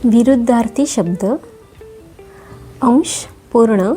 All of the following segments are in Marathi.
विरुद्धार्थी शब्द. अंश, पूर्ण,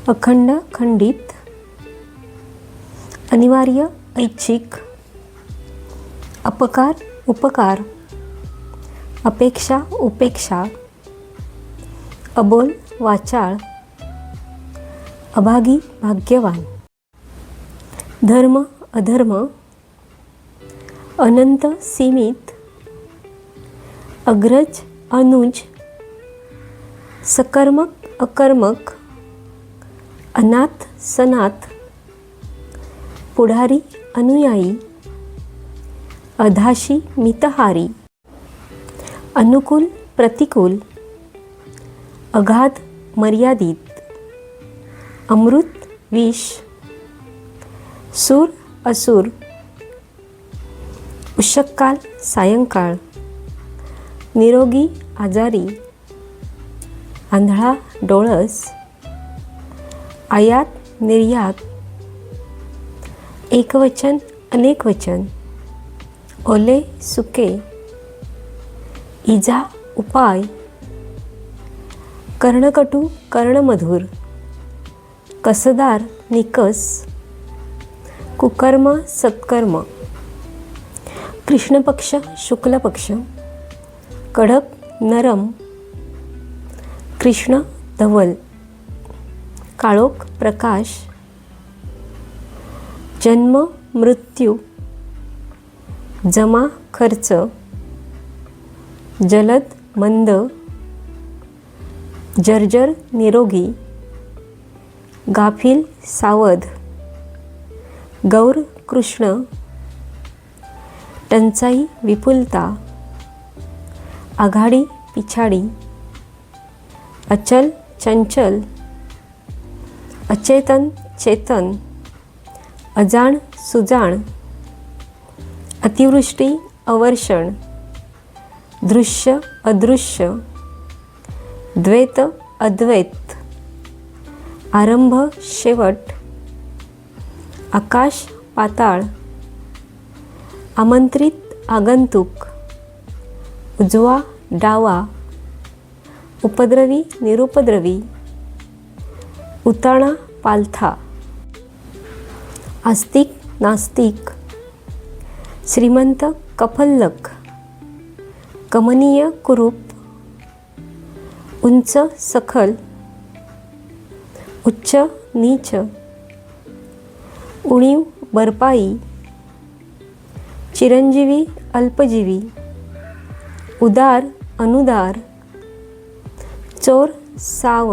अखंड, खंडित, अनिवार्य, ऐच्छिक, अपकार, उपकार, अपेक्षा, उपेक्षा, अबोल, वाचाळ, अभागी, भाग्यवान, धर्म, अधर्म, अनंत, सीमित, अग्रज, अनुज, सकर्मक, अकर्मक, अनाथ, सनाथ, पुढारी, अनुयायी, अधाशी, मितहारी, अनुकूल, प्रतिकूल, अगाध, मर्यादित, अमृत, विष, सूर, असुर, उषक्काल, सायंकाळ, निरोगी, आजारी, आंधळा, डोळस, आयात, निर्यात, एकवचन, अनेकवचन, ओले, सुके, इजा, उपाय, कर्णकटू, कर्णमधुर, कसदार, निकस, कुकर्म, सत्कर्म, कृष्णपक्ष, शुक्लपक्ष, कडक, नरम, कृष्ण, धवल, काळोख, प्रकाश, जन्म, मृत्यू, जमा, खर्च, जलद, मंद, जर्जर, निरोगी, गाफील, सावध, गौर, कृष्ण, टंचाई, विपुलता, आघाडी, पिछाडी, अचल, चंचल, अचेतन, चेतन, अजाण, सुजाण, अतिवृष्टी, अवर्षण, दृश्य, अदृश्य, द्वैत, अद्वैत, आरंभ, शेवट, आकाश, पाताळ, आमंत्रित, आगंतुक, उजवा, डावा, उपद्रवी, निरुपद्रवी, उताणा, पालथा, आस्तिक, नास्तिक, श्रीमंत, कफल्लक, कमनीय, कुरूप, उंच, सखल, उच्च, नीच, उणीव, बरपाई, चिरंजीवी, अल्पजीवी, उदार, अनुदार, चोर, साव,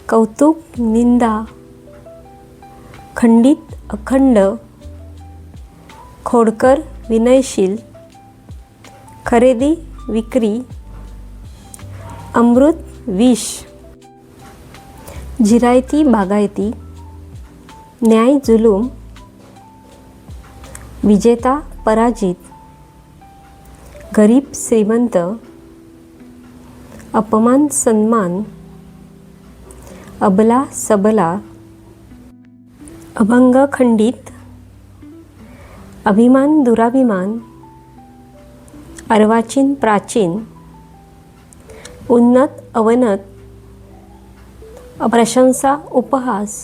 कौतुक, निंदा, खंडित, अखंड, खोडकर, विनयशील, खरेदी, विक्री, अमृत, विष, जिरायती, बागायती, न्याय, जुलूम, विजेता, पराजित, गरीब, श्रीमंत, अपमान, सन्मान, अबला, सबला, अभंग, खंडित, अभिमान, दुराभिमान, अर्वाचीन, प्राचीन, उन्नत, अवनत, प्रशंसा, उपहास,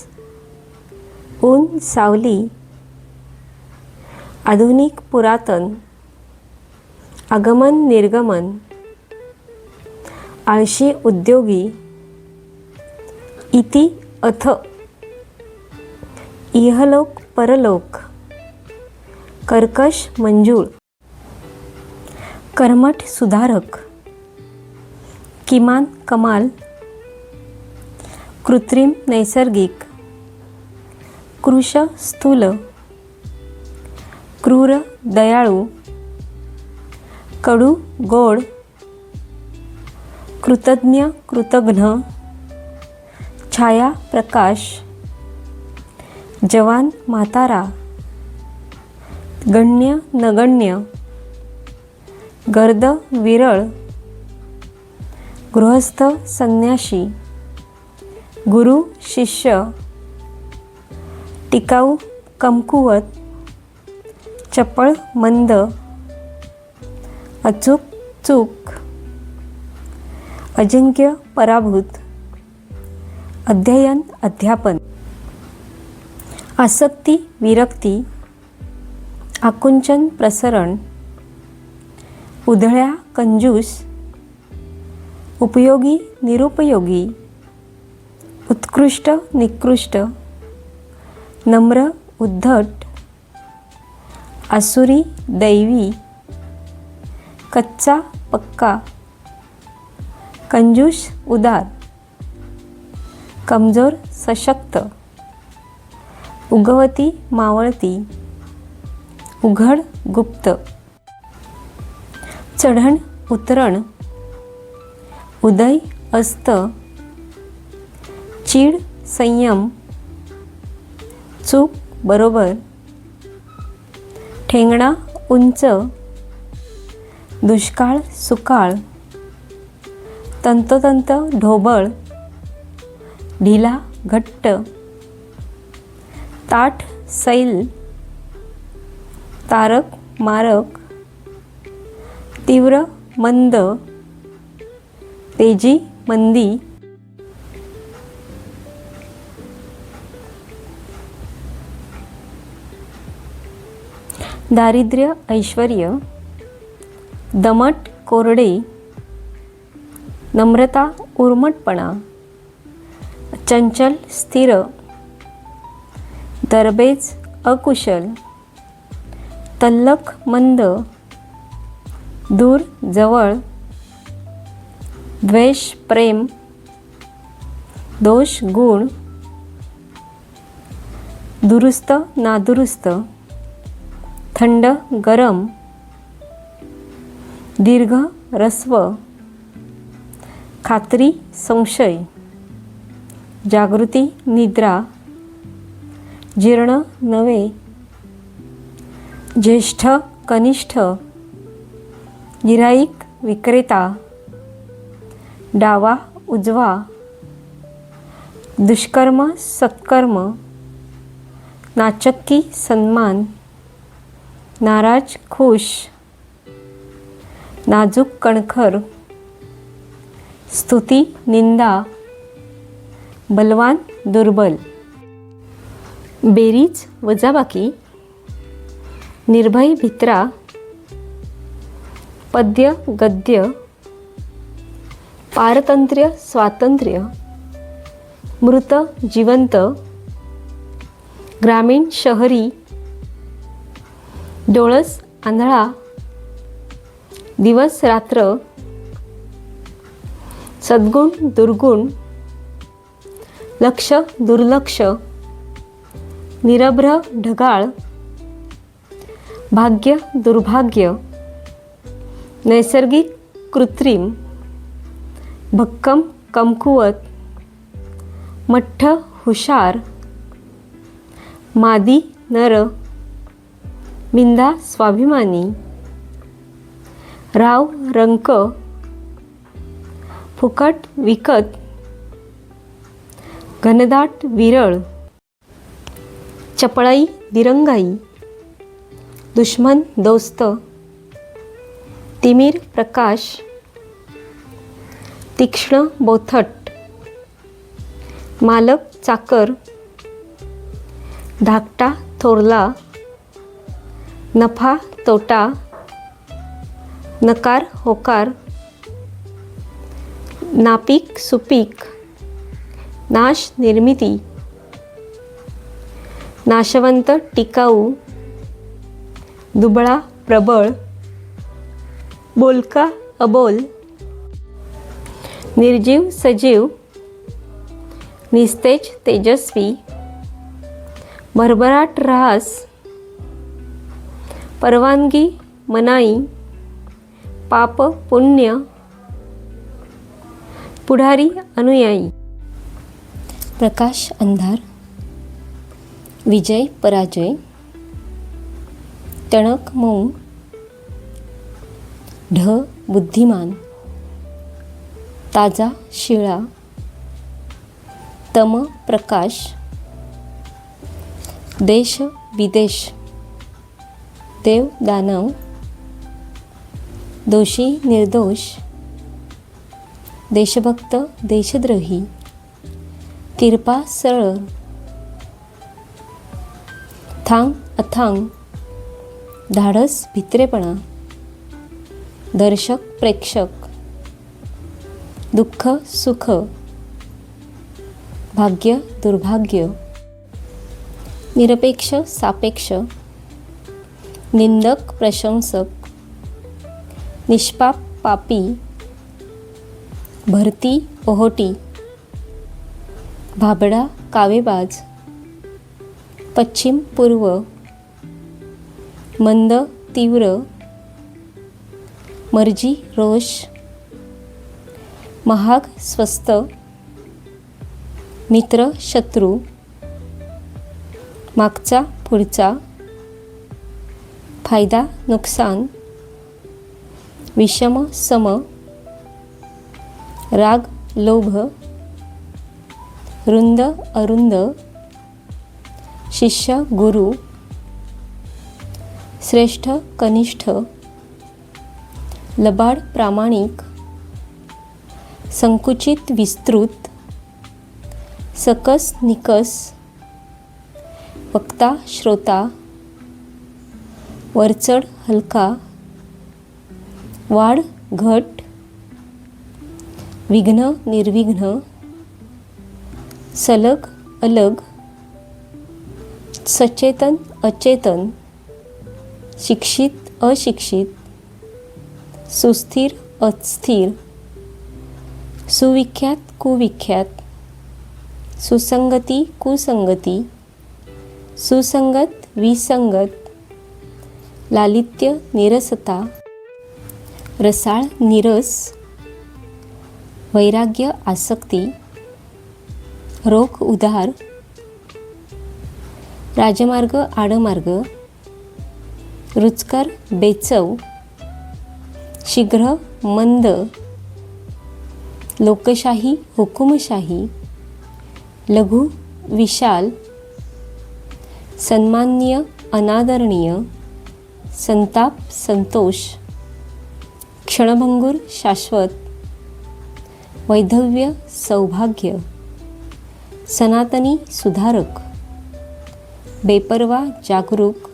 ऊन, सावली, आधुनिक, पुरातन, आगमन, निर्गमन, आळशी, उद्योगी, इति, अथ, इहलोक, परलोक, कर्कश, मंजूळ, कर्मठ, सुधारक, किमान, कमाल, कृत्रिम, नैसर्गिक, कृश, स्थूल, क्रूर, दयाळू, कडू, गोड, कृतज्ञ, कृतघ्न, छाया, प्रकाश, जवान, म्हातारा, गण्य, नगण्य, गर्द, विरळ, गृहस्थ, संन्याशी, गुरु, शिष्य, टिकाऊ, कमकुवत, चपळ, मंद, अचूक चूक, अजिंक्य पराभूत, अध्ययन अध्यापन, आसक्ती विरक्ती, आकुंचन प्रसरण, उधळ्या कंजूस, उपयोगी निरुपयोगी, उत्कृष्ट निकृष्ट, नम्र उद्धट, आसुरी दैवी, कच्चा पक्का, कंजूस उदार, कमजोर सशक्त, उगवती मावळती, उघड गुप्त, चढण उतरण, उदय अस्त, चीड संयम, चूक बरोबर, ठेंगणा उंच, दुष्काळ सुकाळ, तंतोतंत ढोबळ, ढिला घट्ट, ताठ सैल, तारक मारक, तीव्र मंद, तेजी मंदी, दारिद्र्य ऐश्वर्य, दमट कोरडे, नम्रता उर्मटपणा, चंचल स्थिर, दरबेज अकुशल, तल्लख मंद, दूर जवळ, द्वेष प्रेम, दोष गुण, दुरुस्त नादुरुस्त, थंड गरम, दीर्घ रस्व, खात्री संशय, जागृती निद्रा, जीर्ण नवे, ज्येष्ठ कनिष्ठ, गिऱ्हाईक विक्रेता, डावा उजवा, दुष्कर्म सत्कर्म, नाचक्की सन्मान, नाराज खुश, नाजूक कणखर, स्तुती निंदा, बलवान दुर्बल, बेरीज वजाबाकी, निर्भय भित्रा, पद्य गद्य, पारतंत्र्य स्वातंत्र्य, मृत जिवंत, ग्रामीण शहरी, डोळस आंधळा, दिवस रात्र, सद्गुण दुर्गुण, लक्ष दुर्लक्ष, निरभ्र ढगाळ, भाग्य दुर्भाग्य, नैसर्गिक कृत्रिम, भक्कम कमकुवत, मठ्ठ हुशार, मादी नर, मिंदा स्वाभिमानी, राव रंक, फुकट विकत, घनदाट विरळ, चपळाई दिरंगाई, दुश्मन दोस्त, तिमिर प्रकाश, तीक्ष्ण बोथट, मालक चाकर, धाकटा थोरला, नफा तोटा, नकार होकार, नापीक सुपीक, नाश निर्मिती, नाशवंत टिकाऊ, दुबळा प्रबळ, बोलका अबोल, निर्जीव सजीव, निस्तेज तेजस्वी, भरभराट ऱ्हास, परवानगी मनाई, पाप पुण्य, पुढारी अनुयायी, प्रकाश अंधार, विजय पराजय, टणक मऊ, ढ बुद्धिमान, ताजा शिळा, तम प्रकाश, देश विदेश, देव दानव, दोषी निर्दोष, देशभक्त देशद्रोही, तिरपा सरळ, थांग अथांग, धाडस भित्रेपणा, दर्शक प्रेक्षक, दुःख सुख, भाग्य दुर्भाग्य, निरपेक्ष सापेक्ष, निंदक प्रशंसक, निष्पाप पापी, भरती ओहोटी, भाबडा कावेबाज, पश्चिम पूर्व, मंद तीव्र, मर्जी रोष, महाग स्वस्त, मित्र शत्रू, मागचा पुढचा, फायदा नुकसान, विषम सम, राग लोभ, रुंद अरुंद, शिष्य गुरु, श्रेष्ठ कनिष्ठ, लबाड प्रामाणिक, संकुचित विस्तृत, सकस निकस, वक्ता श्रोता, वरचढ हलका, वाढ घट, विघ्न निर्विघ्न, सलग अलग, सचेतन अचेतन, शिक्षित अशिक्षित, सुस्थिर अस्थिर, सुविख्यात कुविख्यात, सुसंगती कुसंगती, सुसंगत विसंगत, लालित्य नीरसता, रसाळ नीरस, वैराग्य आसक्ती, रोग उधार, राजमार्ग आडमार्ग, रुचकर बेचव, शीघ्र मंद, लोकशाही हुकुमशाही, लघु विशाल, सन्माननीय अनादरणीय, संताप संतोष, क्षणभंगुर शाश्वत, वैधव्य सौभाग्य, सनातनी सुधारक, बेपरवा जागरूक,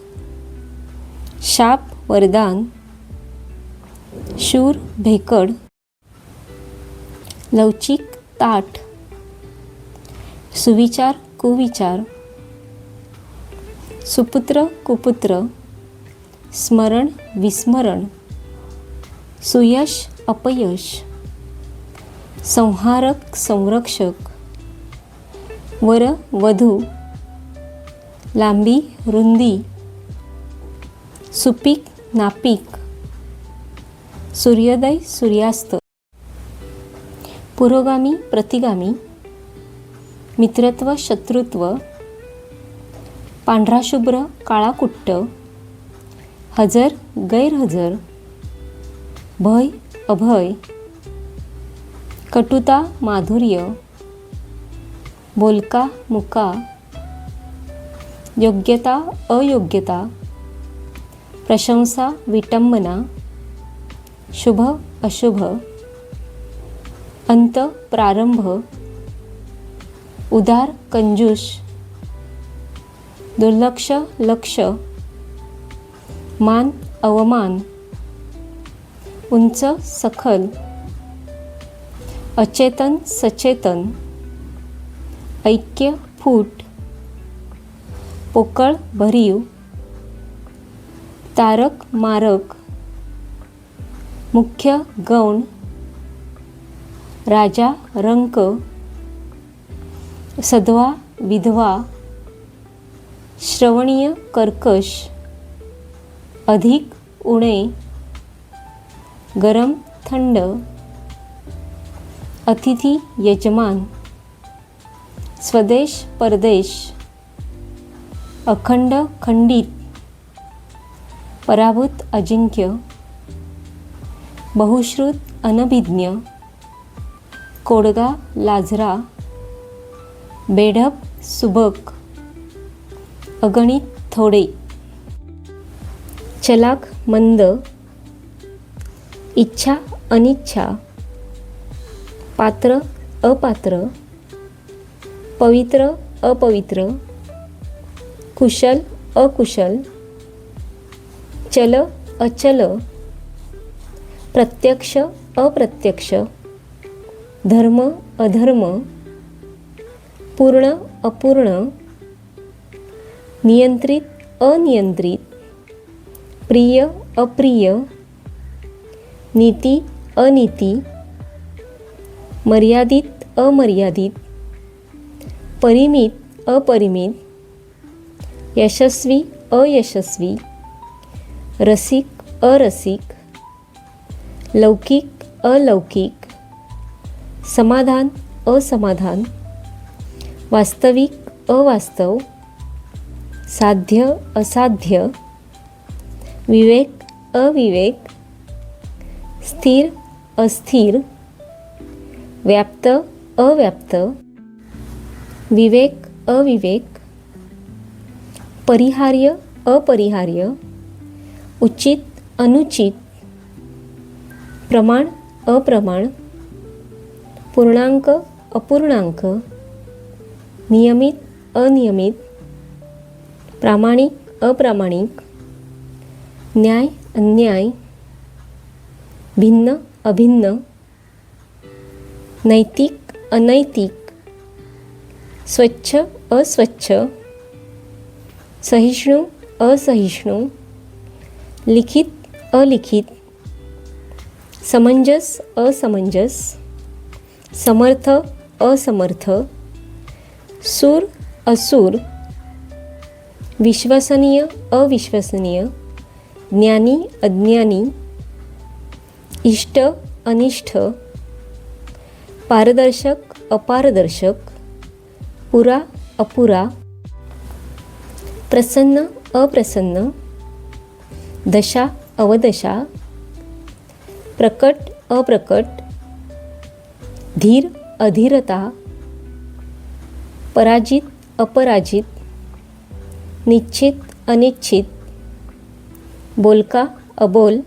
शाप वरदान, शूर भेकड, लवचिक ताठ, सुविचार कुविचार, सुपुत्र कुपुत्र, स्मरण विस्मरण, सुयश अपयश, संहारक संरक्षक, वर वधू, लांबी रुंदी, सुपीक नापीक, सूर्योदय सूर्यास्त, पुरोगामी प्रतिगामी, मित्रत्व शत्रुत्व, पांढरा शुभ्र काळा कुट्ट, हजर गैरहजर, भय अभय, कटुता माधुर्य, बोलका मुका, योग्यता अयोग्यता, प्रशंसा विटंबना, शुभ अशुभ, अंत प्रारंभ, उदार कंजूष, दुर्लक्ष लक्ष, मान अवमान, उंच सखल, अचेतन सचेतन, ऐक्य फूट, पोकळ भरीव, तारक मारक, मुख्य गौण, राजा रंक, सद्वा विधवा, श्रवणीय कर्कश, अधिक उणे, गरम थंड, अतिथी यजमान, स्वदेश परदेश, अखंड खंडित, पराभूत अजिंक्य, बहुश्रुत अनभिज्ञ, कोडगा लाजरा, बेढप सुबक, अगणित थोडे, चलाक मंद, इच्छा अनिच्छा, पात्र अपात्र, पवित्र अपवित्र, कुशल अकुशल, चल अचल, प्रत्यक्ष अप्रत्यक्ष, धर्म अधर्म, पूर्ण अपूर्ण, नियंत्रित अनियंत्रित, प्रिय अप्रिय, नीती अनीती, मर्यादित अमर्यादित, परिमित अपरिमित, यशस्वी अयशस्वी, रसिक अरसिक, लौकिक अलौकिक, समाधान असमाधान, वास्तविक अवास्तव, साध्य असाध्य, विवेक अविवेक, स्थिर अस्थिर, व्याप्त अव्याप्त, विवेक अविवेक, परिहार्य अपरिहार्य, उचित अनुचित, प्रमाण अप्रमाण, पूर्णांक अपूर्णांक, नियमित अनियमित, प्रामाणिक अप्रामाणिक, न्याय अन्याय, भिन्न अभिन्न, नैतिक अनैतिक, स्वच्छ अस्वच्छ, सहिष्णु असहिष्णु, लिखित अलिखित, समंजस असमंजस, समर्थ असमर्थ, सूर असूर, विश्वसनीय अविश्वसनीय, ज्ञानी अज्ञानी, इष्ट अनिष्ट, पारदर्शक अपारदर्शक, पुरा अपुरा, प्रसन्न अप्रसन्न, दशा अवदशा, प्रकट अप्रकट, धीर अधीरता, पराजित अपराजित, निश्चित अनिश्चित, बोलका अबोल,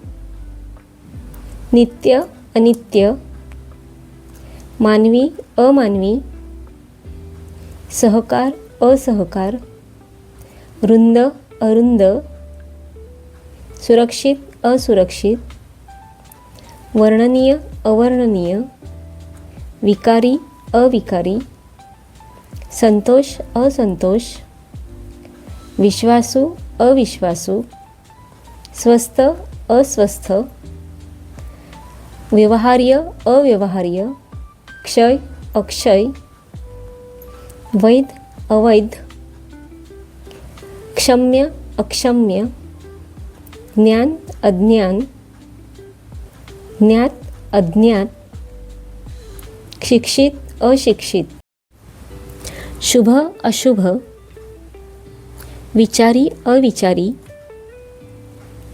नित्य अनित्य, मानवी अमानवी, सहकार असहकार, रुंद अरुंद, सुरक्षित असुरक्षित, वर्णनीय अवर्णनीय, विकारी अविकारी, संतोष असंतोष, विश्वासू अविश्वासू, स्वस्थ अस्वस्थ, व्यवहार्य अव्यवहार्य, क्षय अक्षय, वैध अवैध, क्षम्य अक्षम्य, ज्ञान अज्ञान, ज्ञात अज्ञात, शिक्षित अशिक्षित, शुभ अशुभ, विचारी अविचारी,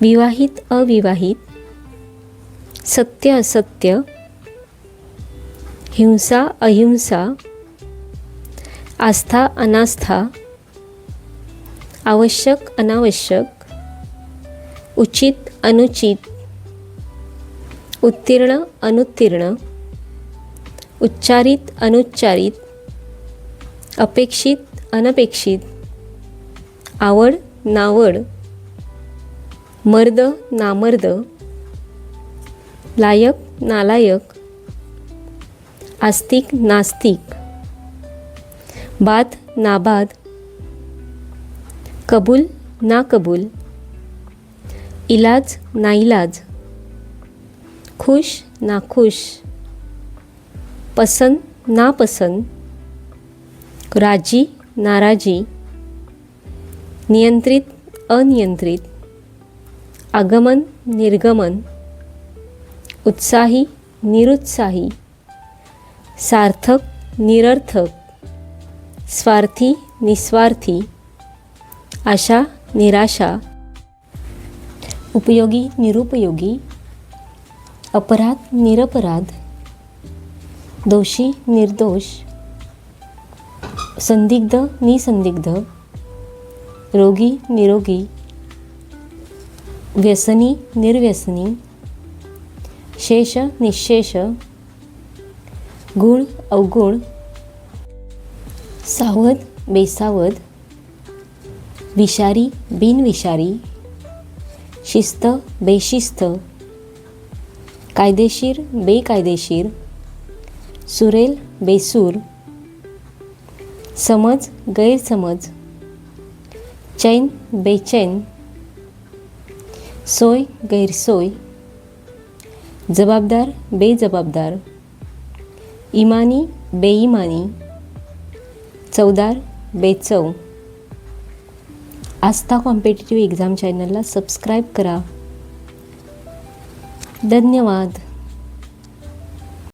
विवाहित अविवाहित, सत्य असत्य, हिंसा अहिंसा, आस्था अनास्था, आवश्यक अनावश्यक, उचित अनुचित, उत्तीर्ण अनुत्तीर्ण, उच्चारित अनुच्चारित, अपेक्षित अनपेक्षित, आवड नावड, मर्द नामर्द, लायक नालायक, आस्तिक नास्तिक, बाद नाबाद, कबूल नाकबूल, इलाज नाइलाज, खुश नाखुश, पसंद नापसंद, राजी नाराजी, नियंत्रित अनियंत्रित, आगमन निर्गमन, उत्साही निरुत्साही, सार्थक निरर्थक, स्वार्थी निस्वार्थी, आशा निराशा, उपयोगी निरुपयोगी, अपराध निरपराध, दोषी निर्दोष, संदिग्ध निसंदिग्ध, रोगी निरोगी, व्यसनी निर्व्यसनी, शेष निःशेष, गुण अवगुण, सावध बेसावध, विषारी बिनविषारी, शिस्त बेशिस्त, कायदेशीर बेकायदेशीर, सुरेल बेसूर, समज गैरसमज, चैन बेचैन, सोय गैरसोय, जबाबदार बेजबाबदार, इमानी बेईमानी, चवदार बेचव. आस्था कॉम्पिटिटिव्ह एक्झाम चॅनलला सबस्क्राईब करा. धन्यवाद.